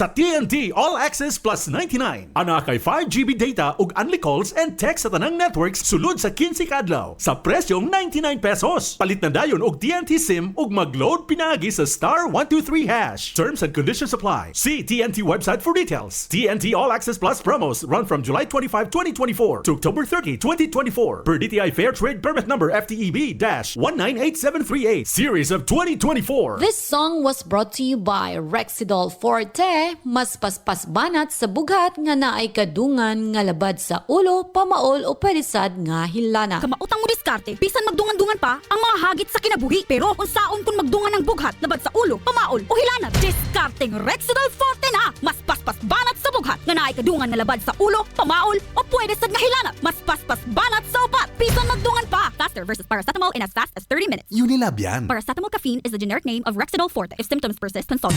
Sa TNT All Access Plus 99, ana kay 5GB data ug only calls and text sa tanang networks sulod sa 15 kadlaw sa presyong 99 pesos. Palit na dayon og TNT SIM ug mag-load pinagi sa *123#. Terms and conditions apply. See TNT website for details. TNT All Access Plus promos run from July 25, 2024 to October 30, 2024 per DTI Fair Trade Permit number FTEB-198738 series of 2024. This song was brought to you by Rexidol Forte, mas paspas banat sa bughat nga naay kadungan nga labad sa ulo, pamaol o palisad nga hilana. Kamautang mo diskarte, bisan magdungan-dungan pa ang mga hagit sa kinabuhi. Pero kung saon kung magdungan ng bughat, labad sa ulo, pamaol o hilana, diskarteng Rexidol Forte na! Mas paspas banat sa bughat nga naay kadungan nga labad sa ulo, pamaol o pwede sad nga hilana. Mas paspas banat sa upat, bisan magdungan pa! Faster versus paracetamol in as fast as 30 minutes. Unilab yan. Paracetamol caffeine is the generic name of Rexidol Forte. If symptoms persist, consult.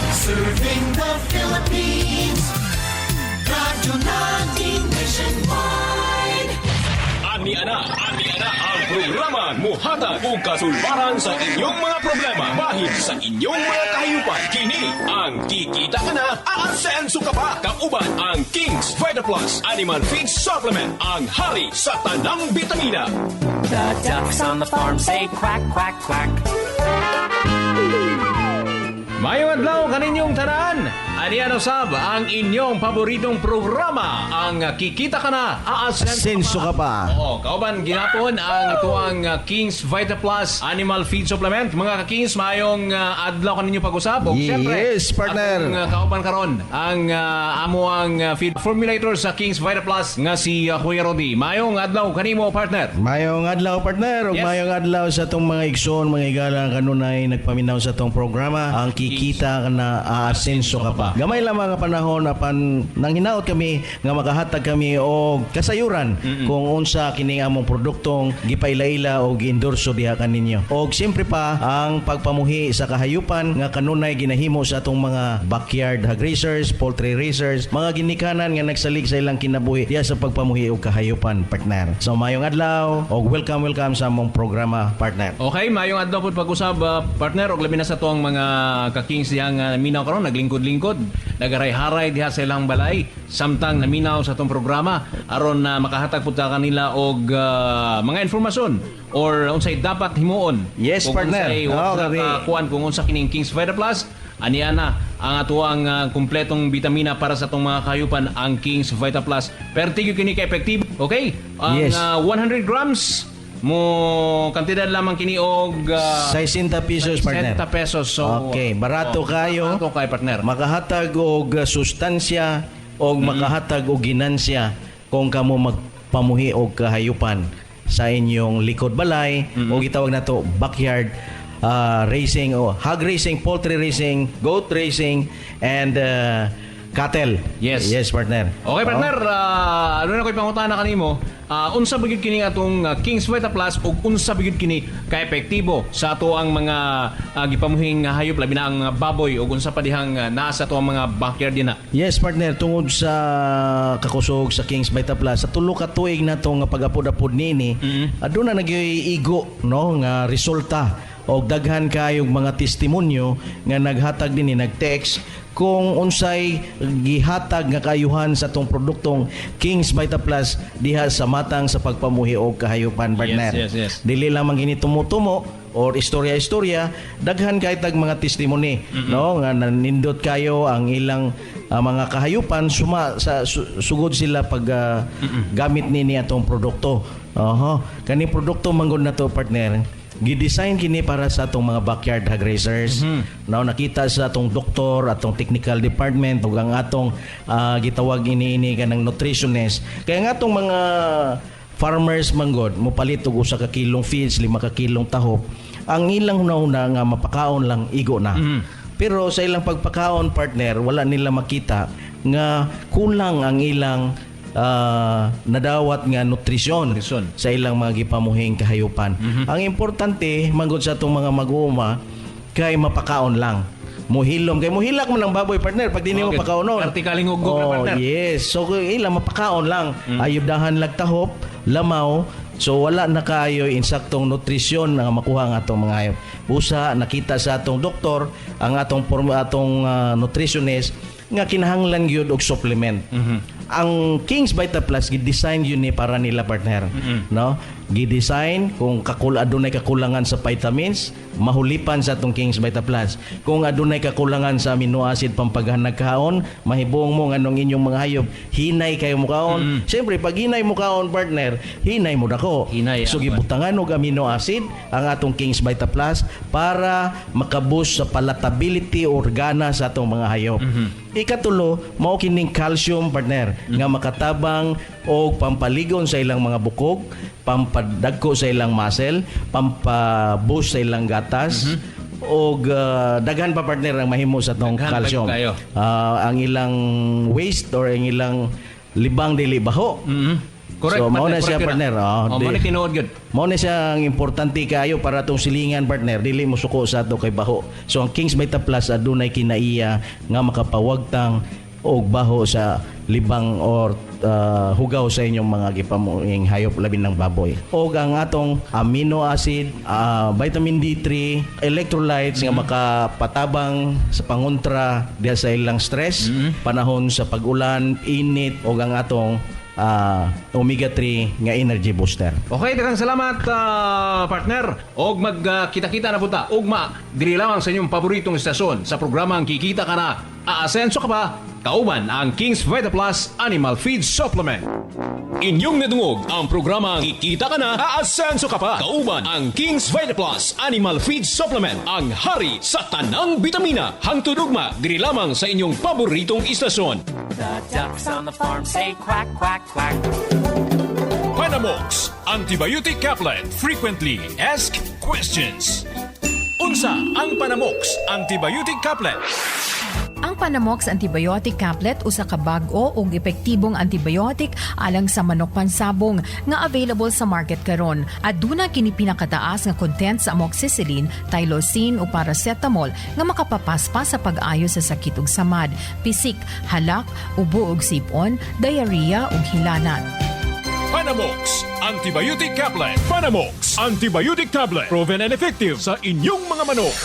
Serving the Philippines, radyo natin nationwide. Ani-ana ang programa muhatag og kasulbaran sa inyong mga problema bahin sa inyong mga kahayupan. Kini ang Kikita Ka Na, Aasenso Ka Pa. Kauban ang King's Vita Plus Animal Feed Supplement, ang hari sa tanang bitamina. The ducks on the farm say quack, quack, quack. Mayong adlaw kaninyong tanan. Aniano sab ang inyong paboritong programa, ang Kikita Ka Na, Aasenso Ka Pa. Oo, kauban ginapon ang tuang King's Vita Plus Animal Feed Supplement. Mga ka-Kings, mayong adlaw kaninyo pag-usap. O, Yes, partner. Atong kauban karon ang amo ang feed formulator sa King's Vita Plus nga si Kuya Rodi. Mayong adlaw kanimo, partner. Mayong adlaw, partner. Ug Yes. mayong adlaw sa tong mga igsoon, mga igala kanunay nagpaminaw sa tong programa, ang Kikita Ka Na, Aasenso Ka Pa. Gamay lang mga panahon apan nang hinaot kami nga makahatag kami og kasayuran kung unsa kining among produktong gipaila-ila o gi-endorso diha kaninyo. Og siyempre pa ang pagpamuhi sa kahayupan nga kanunay ginahimo sa atong mga backyard hog raisers, poultry raisers, mga ginikanan nga nagsalig sa ilang kinabuhi diha sa pagpamuhi og kahayupan, partner. So mayong adlaw og welcome sa among programa, partner. Okay, mayong adlaw po pag-usab, partner, og labi na sa tuang mga ka-Kings diha nga minaw karon, naglingkod-lingkod, nagaray-haray diha sa ilang balay, samtang naminaw sa tong programa aron na makahatag pud ta kanila og mga informasyon or unsay dapat himuon. Yes, partner. Kuan kung unsa kining King's Vita Plus. Aniana ang atuang kumpletong bitamina para sa atong mga kahayupan, ang King's Vita Plus. Pertigyo kini ka epektibo. Okay? Ang Yes. 100 grams mo kantidad lamang kini og 60 pesos, partner. 60 pesos. So, Okay, barato kayo. Barato kay, partner. Makahatag og sustansya og makahatag og ginansya kung kamo magpamuhi og kahayupan sa inyong likod balay o gitawag nato backyard racing o hog racing, poultry racing, goat racing, and cattle. Yes. Yes, partner. Okay, partner, ano na ko'y pangutana kanimo? Unsa bigid kini atong King's Vita Plus ug unsa bigid kini ka-epektibo sa ato ang mga gipamuhing hayop, labi na ang baboy ug unsa pa dihang naa sa ato ang mga backyard dinha? Yes, partner, tungod sa kakusog sa King's Vita Plus, sa tulo ka tuig na to nga pag-apod-apod nini, aduna nagyoy-igo no nga resulta og daghan kayong mga testimonyo nga naghatag dinhi, nag-text kung unsay gihatag nga kayuhan sa tong produktong King's Vita Plus diha sa matang sa pagpamuhi og kahayupan, partner. Yes. Dili lamang gini tumutumo or istorya-istorya, daghan kay tag mga testimony no nga nanindot kayo ang ilang mga kahayupan sugod sila pag gamit nini atong produkto. Kani produkto manggod na to, partner, gidesign kini para sa atong mga backyard hog raisers. Now nakita sa atong doktor, atong technical department ug ang atong gitawag ini kanang nutritionist. Kaya nga atong mga farmers manggod mopalit og usa ka kilong feeds, 5 ka kilong tahop. Ang ilang hunahuna nga mapakaon lang igo na. Pero sa ilang pagpakaon, partner, wala nila makita nga kulang ang ilang nadawat nga nutrisyon sa ilang mga gipamuhing kahayupan. Ang importante manggod sa atong mga mag-uuma kay mapakaon lang. Muhilom kay muhilak man ang baboy, partner, pag dili mo pakaonon. Vertikaling ugok, partner. Yes. So ilang mapakaon lang. Ayudahan lagtahop, lamaw. So wala na kaayo insaktong nutrisyon nga makuha ang atong mga hayop. Usa nakita sa atong doktor ang atong nutritionist nga kinahanglan gyud og supplement. Ang King's Vita Plus gi-design yun ni para nila, partner. No? Gi-design kung adunay kakulangan sa vitamins, mahulipan sa atong King's Vita Plus. Kung adunay kakulangan sa amino acid pampaghanag kaon, mahibong mo nganong inyong mga hayop, hinay kayo mo kaon. Siyempre, pag hinay mo kaon, partner, hinay mo dako. Hinay, So gibutangan og amino acid ang atong King's Vita Plus para makaboost sa palatability organa sa atong mga hayop. Ikatulo, mao kining calcium, partner, nga makatabang o pampaligon sa ilang mga bukog, pampadagko sa ilang muscle, pampaboost sa ilang gatas, o daghan pa, partner, ang mahimo sa itong Daghan calcium. pa kayo. Ang ilang waste or ang ilang libang dili baho. Correct. So, mao na siya, correct yun, partner. mao na tinuod gyud. Mao na siya ang importante kayo para itong silingan, partner. Dili mo suko sa ato kay baho. So ang King's Vita Plus adunay kinaiya nga makapawagtang og baho sa libang or hugaw sa inyong mga gipamuing hayop labi ng baboy. O ang atong amino acid, vitamin D3, electrolytes nga makapatabang sa pangontra diha sa ilang stress, panahon sa pag-ulan, init, o ang atong omega-3 nga energy booster. Okay, daghang salamat, partner. Og magkita-kita na punta. Ugma, dili lamang sa inyong paboritong istasyon sa programang Kikita Ka Na. Aasenso ka ba? Kauban ang King's Vita Plus Animal Feed Supplement. Inyong nadungog ang programang Kikita Ka Na, Aasenso Ka Pa. Kauban ang King's Vita Plus Animal Feed Supplement, ang hari sa tanang bitamina. Hangtod ugma, diri lamang sa inyong paboritong istasyon. The ducks on the farm say quack, quack, quack. Panamox Antibiotic Caplet. Frequently Asked Questions. Unsa ang Panamox Antibiotic Caplet? Ang Panamox Antibiotic Caplet usa ka bag-o ug epektibong antibiotic alang sa manok pansabong nga available sa market karon. Aduna kini pinakataas nga content sa amoxicillin, tylosin ug paracetamol nga makapapaspas sa pag-ayo sa sakit ug samad, pisik, halak, ubo ug sipon, diarrhea ug hilanat. Panamox Antibiotic Caplet. Panamox Antibiotic Tablet. Proven and effective sa inyong mga manok.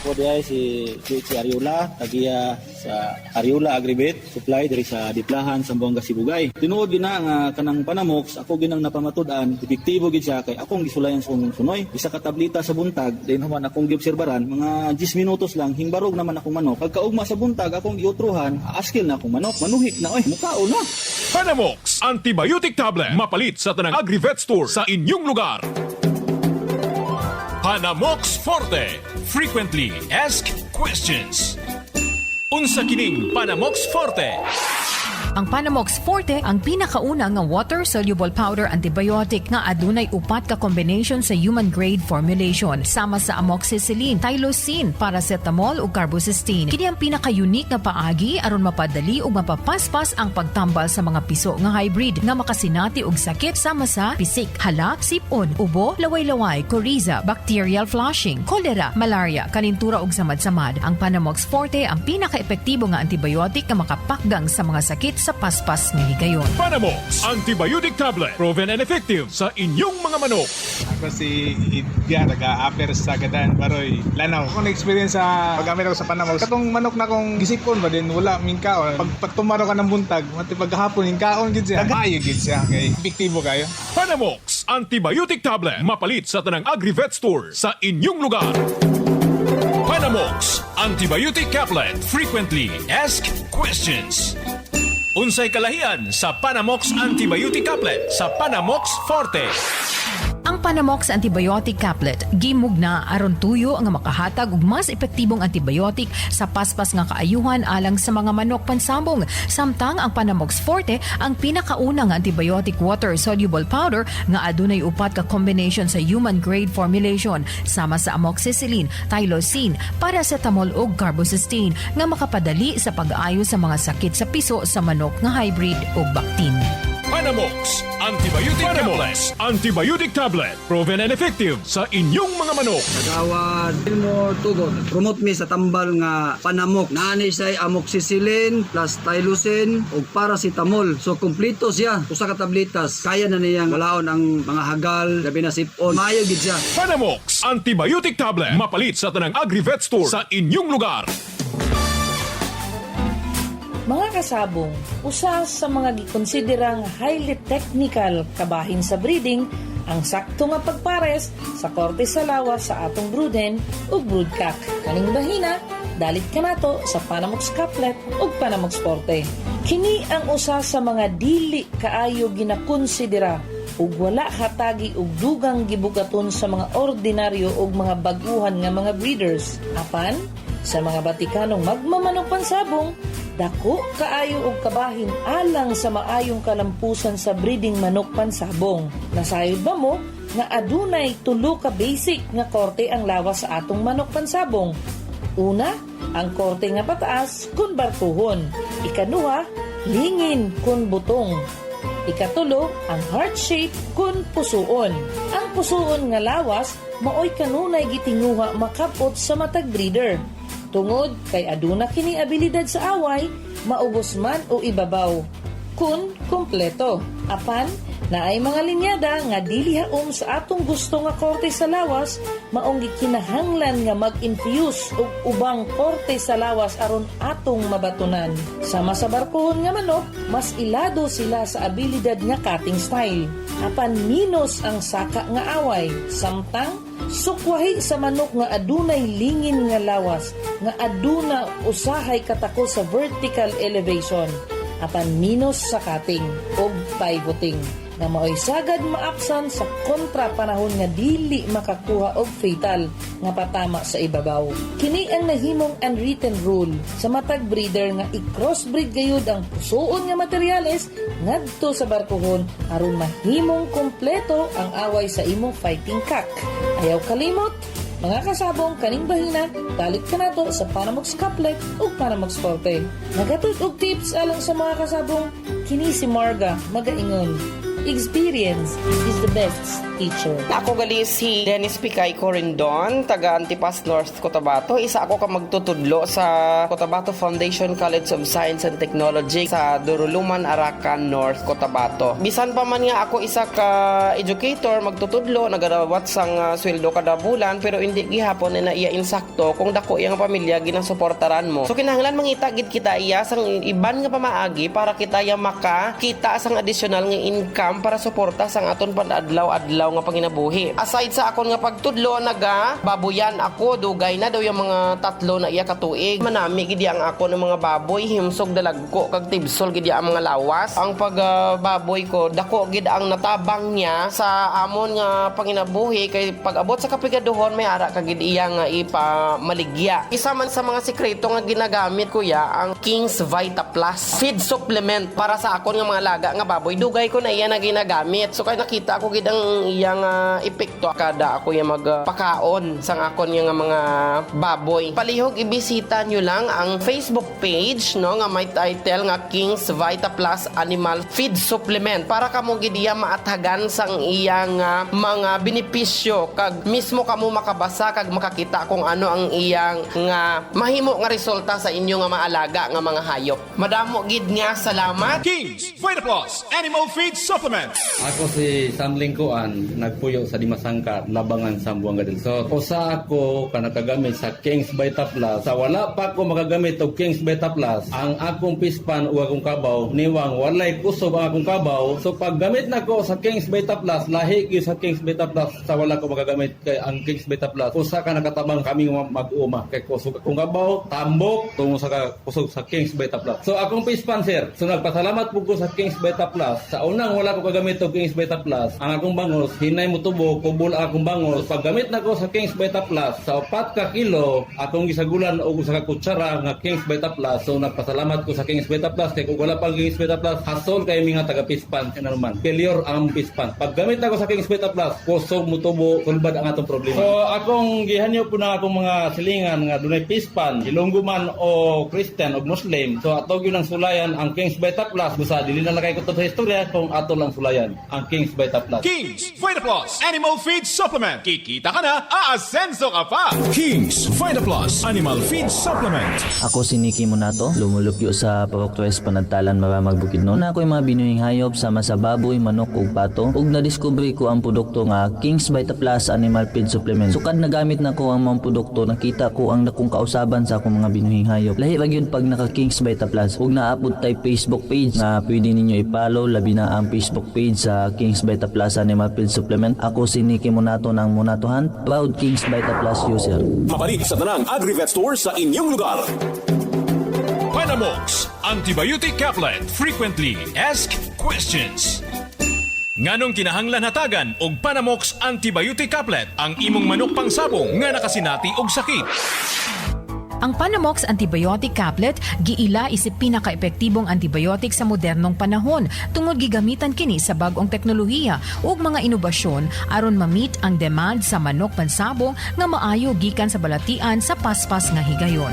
Ako diay si Ariola, tagiya sa Ariola Agribet, supply diri sa Diplahan, Zamboanga, Sibugay. Tinuod gina nga kanang Panamox, ako ginang napamatud-an, epektibo gid siya kay akong gisulayan sa sunoy. Isa ka tablita sa buntag, din naman akong giobserbaran, mga 10 minutos lang hingbarog naman akong manok. Pagkaugma sa buntag akong giutruhan, askil na akong manok, manuhik na mukao na. Panamox Antibiotic Tablet. Mapalit sa tanang Agri-Vet Store sa inyong lugar. Panamox Forte. Frequently Asked Questions. Unsa kining Panamox Forte? Ang Panamox Forte ang pinakauna nga water-soluble powder antibiotic nga adunay upat ka combination sa human-grade formulation sama sa amoxicillin, tylosin, paracetamol ug carbocysteine. Kini ang pinaka-unique nga paagi aron mapadali ug mapapaspas ang pagtambal sa mga piso nga hybrid nga makasinati og sakit sama sa pisik, halak, sipon, ubo, laway-laway, coriza, bacterial flushing, cholera, malaria, kanintura ug samad-samad. Ang Panamox Forte ang pinaka-epektibo nga antibiotic nga makapakgang sa mga sakit sa paspas nga higayon. Panamox Antibiotic Tablet. Proven and effective sa inyong mga manok. Ako si Idya, taga-upper sa Gadan, Baroy, Lanao. Ako na-experience sa pag-gamit ako sa Panamox. Katong manok na akong gisipon ba din, wala mingkaon. Pag tumaro ka ng buntag, mati paghapon, mingkaon gid siya. Maayo gid siya, kay epektibo kayo. Panamox Antibiotic Tablet. Mapalit sa tanang Agri-Vet Store sa inyong lugar. Panamox Antibiotic Caplet. Frequently Asked Questions. Unsay kalahian sa Panamox Antibiotic Caplet sa Panamox Forte? Ang Panamox Antibiotic Caplet gimugna aron tuyo nga makahatag og mas epektibong antibiotic sa paspas nga kaayuhan alang sa mga manok pansabong. Samtang ang Panamox Forte ang pinakauna nga antibiotic water-soluble powder nga adunay upat ka combination sa human-grade formulation sama sa amoxicillin, tylosin, paracetamol ug carbocysteine nga makapadali sa pag-ayo sa mga sakit sa piso sa manok nga hybrid ug baktin. Panamox Antibiotic Tablet. Antibiotic Tablet. Proven and effective sa inyong mga manok. Kagawad mo tugon. Promote mi sa tambal nga panamok. Naani siya amoxicillin plus tylosin ug paracetamol. So kompleto siya. Usa ka tablitas. Kaya na niyang malaon ang mga hagal, labi na sipon. Maayo gid siya. Panamox Antibiotic Tablet. Mapalit sa tanang Agri-Vet Store sa inyong lugar. Mga kasabong, usa sa mga gikonsiderang highly technical kabahin sa breeding ang sakto nga pagpares sa korte sa lawas sa atong brooden ug broodcock. Kaning bahina, dalit ka nato sa Panamox Couplet ug Panamox Forte. Kini ang usa sa mga dili kaayo ginakonsidera ug wala hatagi og dugang gibugaton sa mga ordinaryo ug mga baguhan nga mga breeders. Apan, sa mga Batikanong magmamanok pansabong, dako kaayo og kabahin alang sa maayong kalampusan sa breeding manok pansabong. Nasayod ba mo nga adunay tulo ka basic nga korte ang lawas sa atong manok pansabong? Una, ang korte nga pataas kun barkuhon. Ikaduha, lingin kun butong. Ikatulo, ang heart shape kun pusuon. Ang pusuon nga lawas maoy kanunay gitinguha makapot sa matag breeder. Tungod kay aduna kini abilidad sa away, maubos man o ibabaw. Kun kompleto. Apan, naay mga linyada nga dili haom sa atong gusto nga korte sa lawas, maong gikinahanglan nga mag-infuse og ubang korte sa lawas aron atong mabatunan. Sama sa barkohon nga manok, mas ilado sila sa abilidad nga cutting style. Apan minus ang saka nga away. Samtang sukwahi sa manok nga adunay lingin nga lawas, nga aduna usahay katako sa vertical elevation, apan minus sa cutting o pivoting, nga maoy sagad maapsan sa kontra panahon nga dili makakuha og fatal nga patama sa ibabaw. Kini ang nahimong unwritten rule sa matag breeder nga i-crossbreed gayud ang pusoon nga materyales ngadto sa barkuhon aron mahimong kompleto ang away sa imong fighting cock. Ayaw kalimot, mga kasabong kaning bahina, dalit ka nato sa Panamox Couplet ug Panamox Forte. Nagatut og tips alang sa mga kasabong, kini si Marga magaingon. Experience is the best teacher. Ako gali si Dennis Picay Corindon, taga Antipas North, Cotabato. Isa ako ka magtutudlo sa Cotabato Foundation College of Science and Technology sa Duruluman, Arakan North, Cotabato. Bisan pa man nga ako isa ka educator, magtutudlo, nagarawat sang sweldo kada bulan, pero hindi gihapon na iya insakto kung dako iyang pamilya ginasuportaran mo. So kinahanglan mangita gid kita iya sang iban nga pamaagi para kita ya makakita sang additional nga income para suporta sang aton panadlaw-adlaw nga panginabuhi. Aside sa akon nga pagtudlo, baboyan ako, dugay na daw yung mga 3 na iya katuig. Manami gid ang ako ng mga baboy, himsog dalagko kag tibsol gid ang mga lawas. Ang pagbaboy ko, dako gid ang natabang niya sa amon nga panginabuhi kay pag-abot sa kapigaduhon may ara kag gid iya nga ipamaligya. Isa man sa mga sekreto nga ginagamit ko ang King's Vita Plus feed supplement para sa akon nga mga laga nga baboy. Dugay ko na iya na ginagamit. So kay nakita ko gid ang iyang epekto kada ako yung magpakaon sang akon yung mga baboy. Palihog ibisita nyo lang ang Facebook page nga may title nga King's Vita Plus Animal Feed Supplement para kamo gid iya maatagan sang iyang mga benepisyo kag mismo kamo makabasa kag makakita kung ano ang iyang nga mahimo nga resulta sa inyo nga maalaga nga mga hayop. Madamo gid nga salamat. King's Vita Plus Animal Feed Supplement. Ako si Sam Lingkuan, nagpuyo sa Dimasangka, Labangan, Sambuanga del Sur. Usa ako ka nakagamit sa King's Vita Plus. Sa wala pa ako makagamit og King's Vita Plus, ang akong pispan o akong kabaw, niwang walay kusob ang akong kabaw. So paggamit na ko sa King's Vita Plus, lahi gyud sa King's Vita Plus, sa wala ko makagamit kay ang King's Vita Plus. Usa ka nakatabang kami mag-uma kay kusog akong kabaw, tambok tungo sa kusog sa King's Vita Plus. So akong pispan sir, so nagpasalamat po ko sa King's Vita Plus. Sa unang wala ko kagamit og King's Vita Plus, ang akong bangos hinay mo tubo, kubol akong bangos. Paggamit na ko sa Kings Beta Plus, sa 4 ka kilo, akong gisagulan og usa ka kutsara nga Kings Beta Plus. So nagpasalamat ko sa Kings Beta Plus kay kung wala pang Kings Beta Plus, hasol kay mga taga Pispan na naman. Failure ang Pispan. Paggamit na ko sa Kings Beta Plus, kusog mo tubo, sulbad ang atong problema. So akong gihanyo po na akong mga silingan nga dunay Pispan, Ilonggo man o Christian o Muslim. So ato gyud ang sulayan ang Kings Beta Plus. Busa dili na kay kutob sa istorya kung ato lang sulayan ang Kings Beta Plus. Kings Vita Plus Animal Feed Supplement. Kikita ka na, aasenso ka pa. Kings Vita Plus Animal Feed Supplement. Ako si Nicky Monato, lumulupyo sa Parok 3 Panagtalan, Maramag, Bukidnon. Ako mga binuhing hayop sama sa baboy, manok ug pato. Ug nadiskubre ko ang produkto nga Kings Vita Plus Animal Feed Supplement. Sukad nagamit na ko ang mga produkto, nakita ko ang nakong kausaban sa akong mga binuhing hayop. Lahi ra gyud pag naka Kings Vita Plus. Ug naapod tay Facebook page na pwede ninyo i-follow, labi na ang Facebook page sa Kings Vita Plus Animal Feed Supplement. Ako si Nicky Monato ng Monatohan, proud Kings Vita Plus user. Mapalit sa tanang Agri-Vet Store sa inyong lugar. Panamox Antibiotic Caplet. Frequently Asked Questions. Nganong kinahanglan hatagan og Panamox Antibiotic Caplet ang imong manok pangsabong nga nakasinati og sakit. Ang Panamox Antibiotic Caplet giila isip pinaka-epektibong antibiotic sa modernong panahon tungod gigamitan kini sa bag-ong teknolohiya ug mga inobasyon aron ma-meet ang demand sa manok pansabong nga maayo gikan sa balatian sa paspas nga higayon.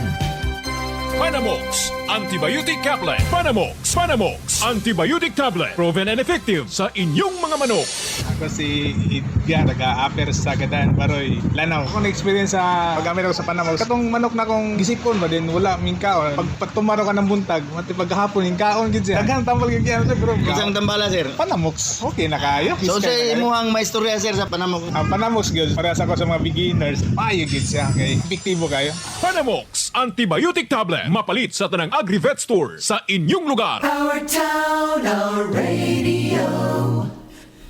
Panamox Antibiotic Caplet. Panamox Antibiotic Tablet. Proven and effective sa inyong mga manok. Ako si Edgar, taga-Upper Sagadan, Baroy, Lanao. Ako na-experience sa paggamit ako sa Panamox. Katong manok na kong gisipon ba din, wala mingkaon. Pag tumaro ka ng buntag, mati paghapon, mingkaon gid siya. Daghang tambal gid yan, pero isang tambala, sir. Panamox, okay na kayo. So sa imo ang maistorya, sir, sa Panamox. Ang Panamox gid, para sa ako sa mga beginners, payo gid siya. Okay, epektibo kayo. Panamox Antibiotic Tablet. Mapalit sa tanang Agri-Vet Store sa inyong lugar. Our town, our radio,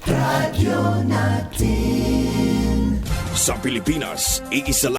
radyo natin. Sa Pilipinas, iisa